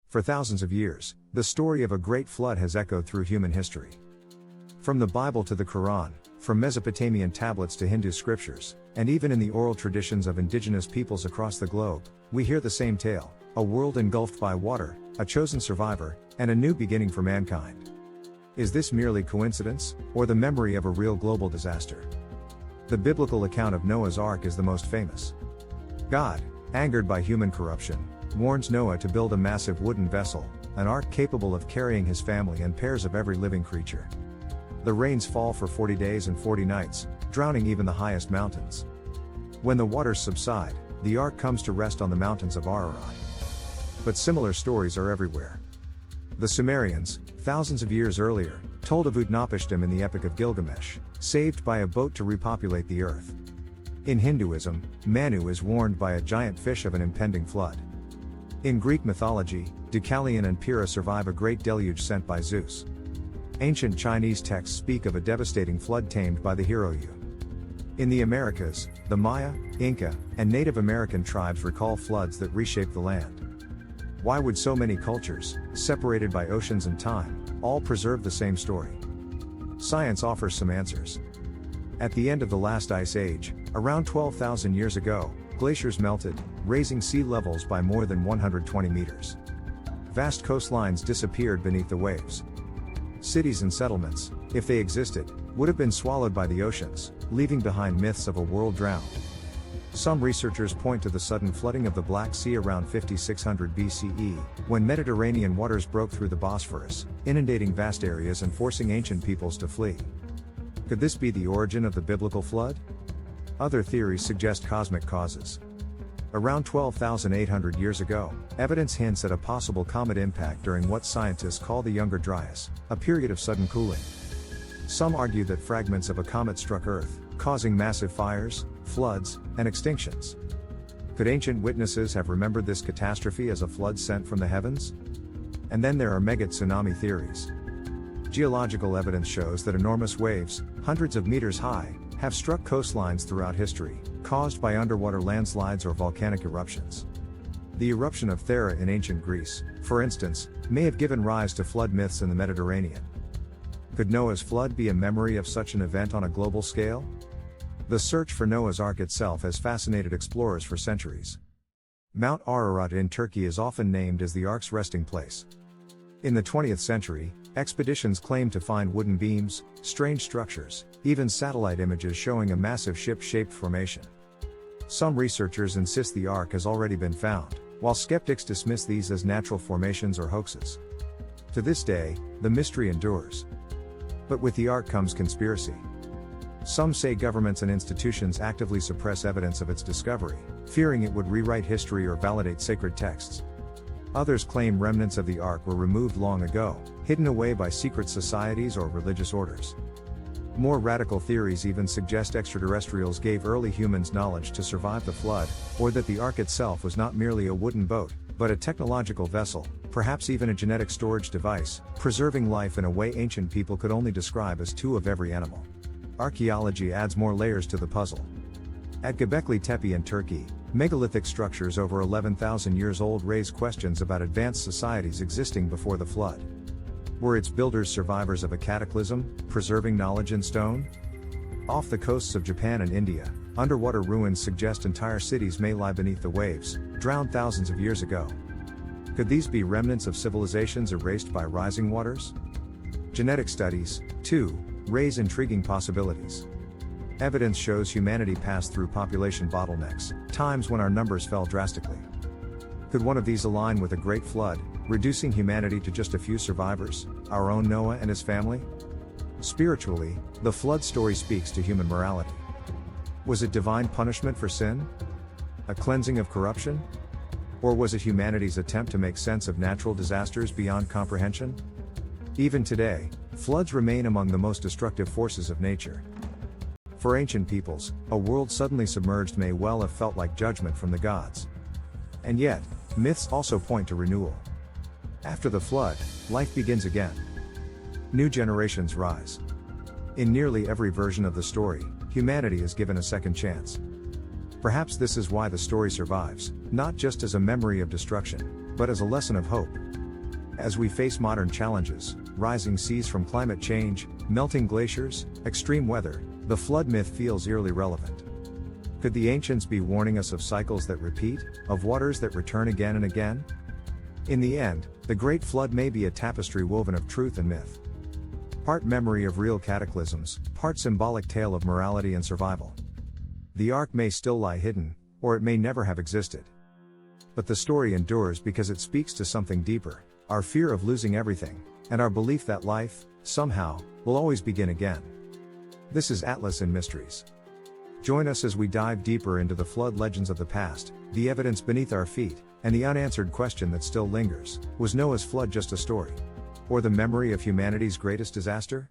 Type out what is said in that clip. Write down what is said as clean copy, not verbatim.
For thousands of years, the story of a great flood has echoed through human history. From the Bible to the Quran, from Mesopotamian tablets to Hindu scriptures, and even in the oral traditions of indigenous peoples across the globe, we hear the same tale: a world engulfed by water, a chosen survivor, and a new beginning for mankind. Is this merely coincidence, or the memory of a real global disaster? The biblical account of Noah's Ark is the most famous. God, angered by human corruption, warns Noah to build a massive wooden vessel, an ark capable of carrying his family and pairs of every living creature. The rains fall for 40 days and 40 nights, drowning even the highest mountains. When the waters subside, the ark comes to rest on the mountains of Ararat. But similar stories are everywhere. The Sumerians, thousands of years earlier, told of Utnapishtim in the Epic of Gilgamesh, saved by a boat to repopulate the earth. In Hinduism, Manu is warned by a giant fish of an impending flood. In Greek mythology, Deucalion and Pyrrha survive a great deluge sent by Zeus. Ancient Chinese texts speak of a devastating flood tamed by the hero Yu. In the Americas, the Maya, Inca, and Native American tribes recall floods that reshaped the land. Why would so many cultures, separated by oceans and time, all preserve the same story? Science offers some answers. At the end of the last ice age, around 12,000 years ago, glaciers melted, raising sea levels by more than 120 meters. Vast coastlines disappeared beneath the waves. Cities and settlements, if they existed, would have been swallowed by the oceans, leaving behind myths of a world drowned. Some researchers point to the sudden flooding of the Black Sea around 5600 BCE, when Mediterranean waters broke through the Bosphorus, inundating vast areas and forcing ancient peoples to flee. Could this be the origin of the biblical flood? Other theories suggest cosmic causes. Around 12,800 years ago, evidence hints at a possible comet impact during what scientists call the Younger Dryas, a period of sudden cooling. Some argue that fragments of a comet struck Earth, causing massive fires, floods, and extinctions. Could ancient witnesses have remembered this catastrophe as a flood sent from the heavens? And then there are mega tsunami theories. Geological evidence shows that enormous waves, hundreds of meters high, have struck coastlines throughout history, caused by underwater landslides or volcanic eruptions. The eruption of Thera in ancient Greece, for instance, may have given rise to flood myths in the Mediterranean. Could Noah's flood be a memory of such an event on a global scale? The search for Noah's Ark itself has fascinated explorers for centuries. Mount Ararat in Turkey is often named as the Ark's resting place. In the 20th century, expeditions claimed to find wooden beams, strange structures, even satellite images showing a massive ship-shaped formation. Some researchers insist the Ark has already been found, while skeptics dismiss these as natural formations or hoaxes. To this day, the mystery endures. But with the Ark comes conspiracy. Some say governments and institutions actively suppress evidence of its discovery, fearing it would rewrite history or validate sacred texts. Others claim remnants of the Ark were removed long ago, hidden away by secret societies or religious orders. More radical theories even suggest extraterrestrials gave early humans knowledge to survive the flood, or that the Ark itself was not merely a wooden boat, but a technological vessel, perhaps even a genetic storage device, preserving life in a way ancient people could only describe as two of every animal. Archaeology adds more layers to the puzzle. At Göbekli Tepe in Turkey, megalithic structures over 11,000 years old raise questions about advanced societies existing before the flood. Were its builders survivors of a cataclysm, preserving knowledge in stone? Off the coasts of Japan and India, underwater ruins suggest entire cities may lie beneath the waves, drowned thousands of years ago. Could these be remnants of civilizations erased by rising waters? Genetic studies, too, raise intriguing possibilities. Evidence shows humanity passed through population bottlenecks, times when our numbers fell drastically. Could one of these align with a great flood, reducing humanity to just a few survivors, our own Noah and his family? Spiritually, the flood story speaks to human morality. Was it divine punishment for sin? A cleansing of corruption? Or was it humanity's attempt to make sense of natural disasters beyond comprehension? Even today, floods remain among the most destructive forces of nature. For ancient peoples, a world suddenly submerged may well have felt like judgment from the gods. And yet, myths also point to renewal. After the flood, life begins again. New generations rise. In nearly every version of the story, humanity is given a second chance. Perhaps this is why the story survives, not just as a memory of destruction, but as a lesson of hope. As we face modern challenges, rising seas from climate change, melting glaciers, extreme weather, the flood myth feels eerily relevant. Could the ancients be warning us of cycles that repeat, of waters that return again and again? In the end, the Great Flood may be a tapestry woven of truth and myth. Part memory of real cataclysms, part symbolic tale of morality and survival. The Ark may still lie hidden, or it may never have existed. But the story endures because it speaks to something deeper, our fear of losing everything, and our belief that life, somehow, will always begin again. This is Atlas in Mysteries. Join us as we dive deeper into the flood legends of the past, the evidence beneath our feet, and the unanswered question that still lingers: was Noah's flood just a story? Or the memory of humanity's greatest disaster?